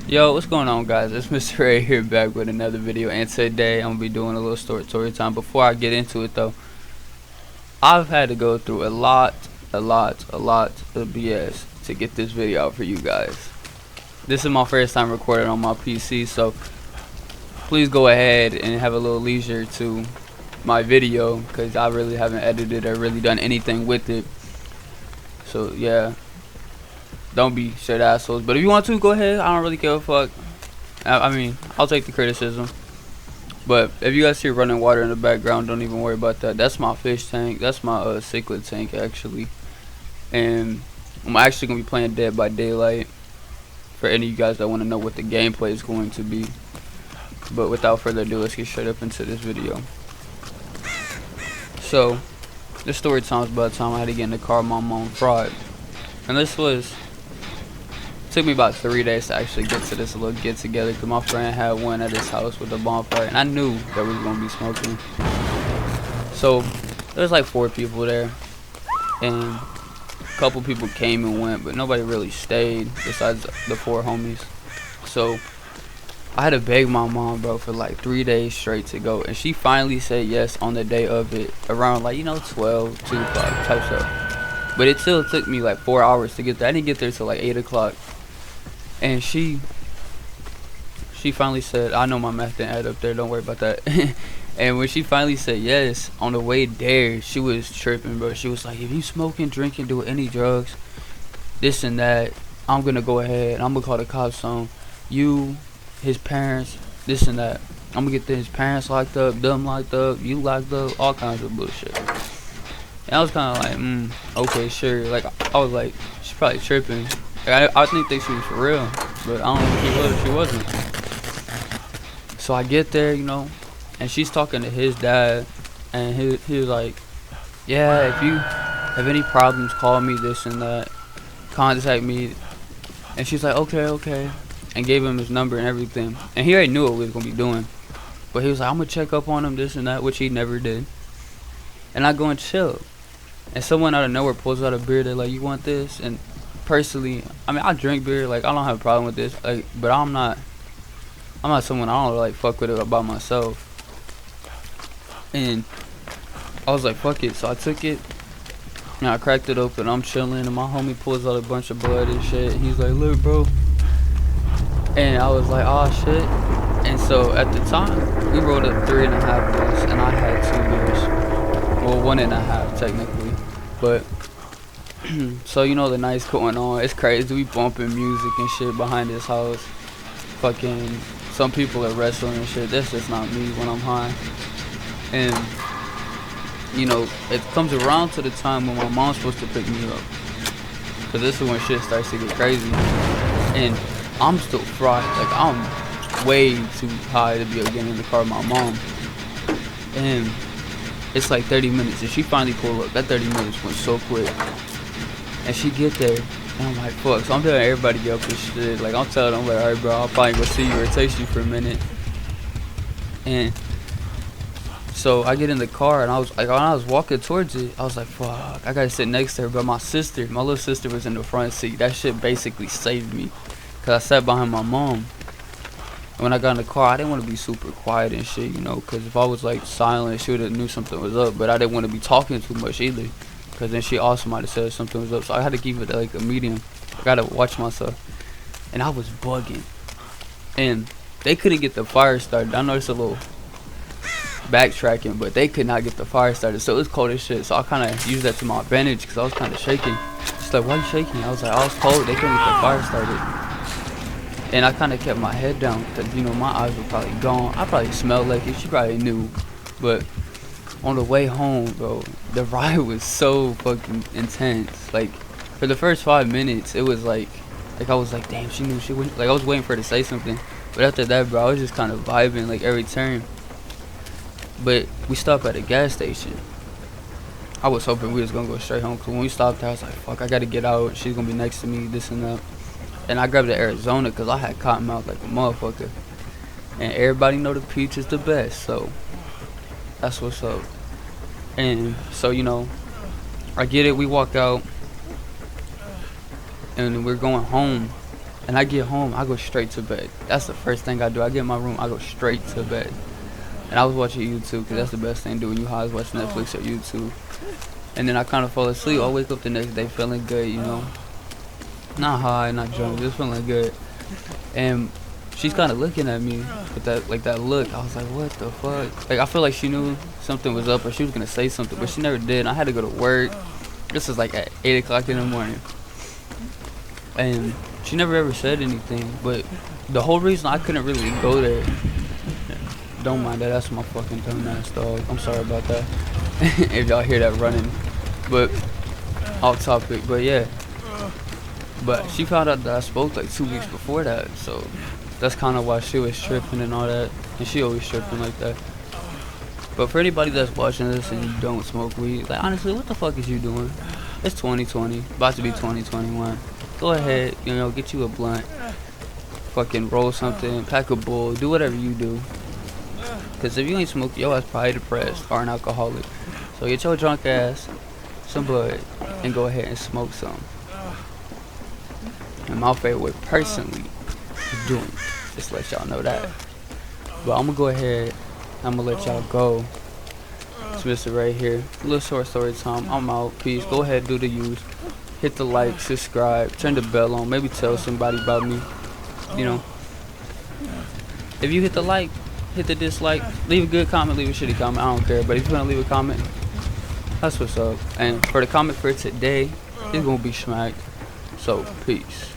Yo, what's going on, guys? It's Mr. Ray here, back with another video, and today I'm gonna be doing a little story time. Before I get into it though, I've had to go through a lot of BS to get this video out for you guys. This is my first time recording on my PC, so please go ahead and have a little leisure to my video, because I really haven't edited or really done anything with it. So yeah, don't be shit assholes. But if you want to, go ahead. I don't really give a fuck. I mean, I'll take the criticism. But if you guys see running water in the background, don't even worry about that. That's my fish tank. That's my cichlid tank, actually. And I'm actually going to be playing Dead by Daylight, for any of you guys that want to know what the gameplay is going to be. But without further ado, let's get straight up into this video. So, this story time's about the time I had to get in the car with my mom fried. And this took me about 3 days to actually get to this little get together, because my friend had one at his house with a bonfire, and I knew that we was gonna be smoking. So there's like 4 people there, and a couple people came and went, but nobody really stayed besides the 4 homies. So I had to beg my mom, bro, for like 3 days straight to go, and she finally said yes on the day of it, around like 12, 2 o'clock type stuff. But it still took me like 4 hours to get there. I didn't get there till like 8 o'clock. And she finally said, I know my math didn't add up there, don't worry about that. And when she finally said yes, on the way there, she was tripping, bro. She was like, if you smoking, drinking, doing any drugs, this and that, I'm gonna go ahead, I'm gonna call the cops on you, his parents, this and that. I'm gonna get his parents locked up, them locked up, you locked up, all kinds of bullshit. And I was kinda like, okay, sure. Like, I was like, she's probably tripping. I didn't think she was for real, but I don't know if she was or she wasn't. So I get there, and she's talking to his dad, and he was like, yeah, if you have any problems, call me, this and that, contact me. And she's like, okay, and gave him his number and everything. And he already knew what we was gonna be doing, but he was like, I'm gonna check up on him, this and that, which he never did. And I go and chill, and someone out of nowhere pulls out a beer. They're like, you want this? And personally, I mean, I drink beer, like, I don't have a problem with this, like, but I'm not someone, I don't like fuck with it about myself. And I was like, fuck it. So I took it and I cracked it open. I'm chilling, and my homie pulls out a bunch of blood and shit, and he's like, look, bro. And I was like, oh shit. And so at the time, we rolled up 3.5 beers, and I had 2 beers, well, 1.5 technically, but so the night's going on. It's crazy. We bumping music and shit behind his house. Fucking some people are wrestling and shit. That's just not me when I'm high. And it comes around to the time when my mom's supposed to pick me up, cause this is when shit starts to get crazy. And I'm still fried. Like, I'm way too high to be getting in the car with my mom. And it's like 30 minutes, and she finally pulled up. That 30 minutes went so quick. And she get there, and I'm like, fuck. So I'm telling everybody get up and shit. Like, I'm telling them, like, alright, bro, I'll probably go see you or text you for a minute. And so I get in the car, and I was like, when I was walking towards it, I was like, fuck, I gotta sit next to her. But my little sister was in the front seat. That shit basically saved me, cause I sat behind my mom. And when I got in the car, I didn't want to be super quiet and shit, cause if I was like silent, she would've knew something was up. But I didn't want to be talking too much either, cause then she also might have said something was up. So I had to keep it like a medium. I gotta watch myself. And I was bugging, and they couldn't get the fire started. I know it's a little backtracking, but they could not get the fire started. So it was cold as shit. So I kind of used that to my advantage, cause I was kind of shaking. She's like, why you shaking? I was like, I was cold. They couldn't get the fire started. And I kind of kept my head down, cause my eyes were probably gone. I probably smelled like it. She probably knew. But on the way home, bro, the ride was so fucking intense. Like, for the first 5 minutes, it was like I was like, damn, she knew. She went. Like, I was waiting for her to say something. But after that, bro, I was just kind of vibing like every turn. But we stopped at a gas station. I was hoping we was gonna go straight home, cause when we stopped there, I was like, fuck, I gotta get out. She's gonna be next to me, this and that. And I grabbed the Arizona, cause I had cotton mouth like a motherfucker. And everybody know the peach is the best, so that's what's up. And so I get it. We walk out, and we're going home. And I get home, I go straight to bed. That's the first thing I do. I get in my room, I go straight to bed. And I was watching YouTube, because that's the best thing to do when you high, is watch Netflix or YouTube. And then I kind of fall asleep. I wake up the next day feeling good, you know. Not high, not drunk, just feeling good. And she's kind of looking at me with that, like, that look. I was like, what the fuck? Like, I feel like she knew something was up or she was going to say something, but she never did. And I had to go to work. This was like at 8 o'clock in the morning. And she never ever said anything, but the whole reason I couldn't really go there, don't mind that, that's my fucking dumbass dog. I'm sorry about that. If y'all hear that running. But off topic, but yeah. But she found out that I spoke like 2 weeks before that, so that's kind of why she was tripping and all that. And she always tripping like that. But for anybody that's watching this and you don't smoke weed, like, honestly, what the fuck is you doing? It's 2020, about to be 2021. Go ahead, you know, get you a blunt, fucking roll something, pack a bowl, do whatever you do. Because if you ain't smoking, your ass probably depressed or an alcoholic. So get your drunk ass some bud and go ahead and smoke some. And my favorite way, personally, is doing it. Just let y'all know that. But I'm going to go ahead, I'm going to let y'all go. It's Mr. right here. A little short story time. I'm out. Peace. Go ahead, do the use. Hit the like, subscribe, turn the bell on, maybe tell somebody about me, you know. If you hit the like, hit the dislike, leave a good comment, leave a shitty comment, I don't care. But if you want to leave a comment, that's what's up. And for the comment for today, it's going to be smacked. So, peace.